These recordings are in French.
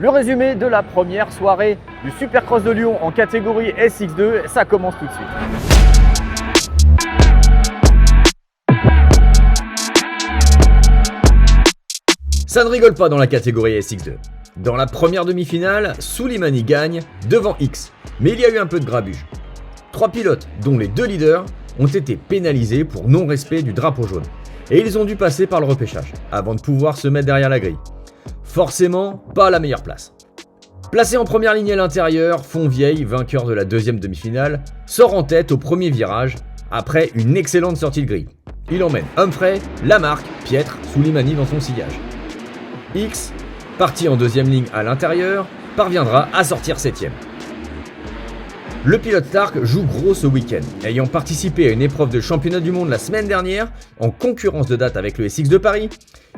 Le résumé de la première soirée du Supercross de Lyon en catégorie SX2, ça commence tout de suite. Ça ne rigole pas dans la catégorie SX2. Dans la première demi-finale, Soulimani gagne devant X, mais il y a eu un peu de grabuge. 3 pilotes, dont les 2 leaders, ont été pénalisés pour non-respect du drapeau jaune. Et ils ont dû passer par le repêchage, avant de pouvoir se mettre derrière la grille. Forcément, pas la meilleure place. Placé en première ligne à l'intérieur, Fonvieille, vainqueur de la deuxième demi-finale, sort en tête au premier virage, après une excellente sortie de grille. Il emmène Humphrey, Lamarque, Piettre, Soulimani dans son sillage. X, parti en deuxième ligne à l'intérieur, parviendra à sortir 7ème. Le pilote Stark joue gros ce week-end, ayant participé à une épreuve de championnat du monde la semaine dernière, en concurrence de date avec le SX de Paris.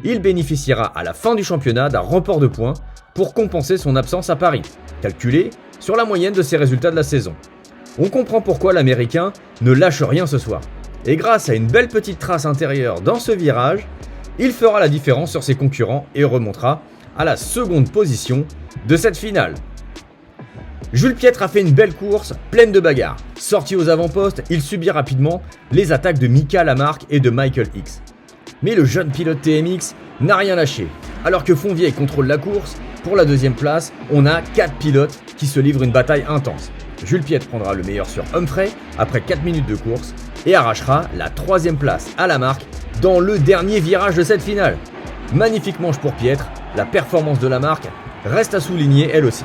Il bénéficiera à la fin du championnat d'un report de points pour compenser son absence à Paris, calculé sur la moyenne de ses résultats de la saison. On comprend pourquoi l'Américain ne lâche rien ce soir. Et grâce à une belle petite trace intérieure dans ce virage, il fera la différence sur ses concurrents et remontera à la seconde position de cette finale. Jules Piettre a fait une belle course, pleine de bagarres. Sorti aux avant-postes, il subit rapidement les attaques de Mika Lamarque et de Michael X. Mais le jeune pilote TMX n'a rien lâché. Alors que Fonvieille contrôle la course, pour la deuxième place, on a 4 pilotes qui se livrent une bataille intense. Jules Piettre prendra le meilleur sur Humphrey après 4 minutes de course et arrachera la 3ème place à Lamarque dans le dernier virage de cette finale. Magnifique manche pour Piettre, la performance de Lamarque reste à souligner elle aussi.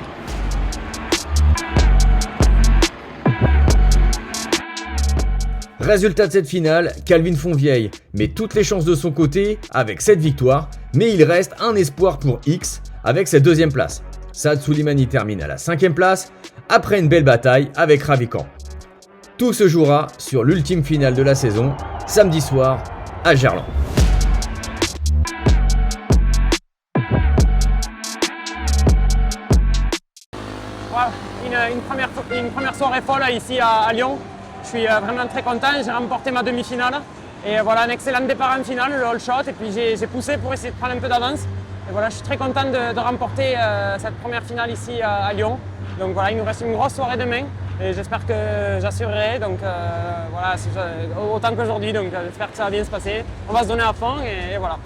Résultat de cette finale, Calvin Fonvieille met toutes les chances de son côté avec cette victoire, mais il reste un espoir pour X avec cette 2ème place. Saad Soulimani termine à la 5ème place après une belle bataille avec Ravikant. Tout se jouera sur l'ultime finale de la saison, samedi soir à Gerland. Voilà, une première soirée folle ici à Lyon. Je suis vraiment très content, j'ai remporté ma demi-finale. Et voilà, un excellent départ en finale, le all shot. Et puis j'ai poussé pour essayer de prendre un peu d'avance. Et voilà, je suis très content de remporter cette première finale ici à Lyon. Donc voilà, il nous reste une grosse soirée demain. Et j'espère que j'assurerai. Donc voilà, autant qu'aujourd'hui. Donc j'espère que ça va bien se passer. On va se donner à fond et voilà.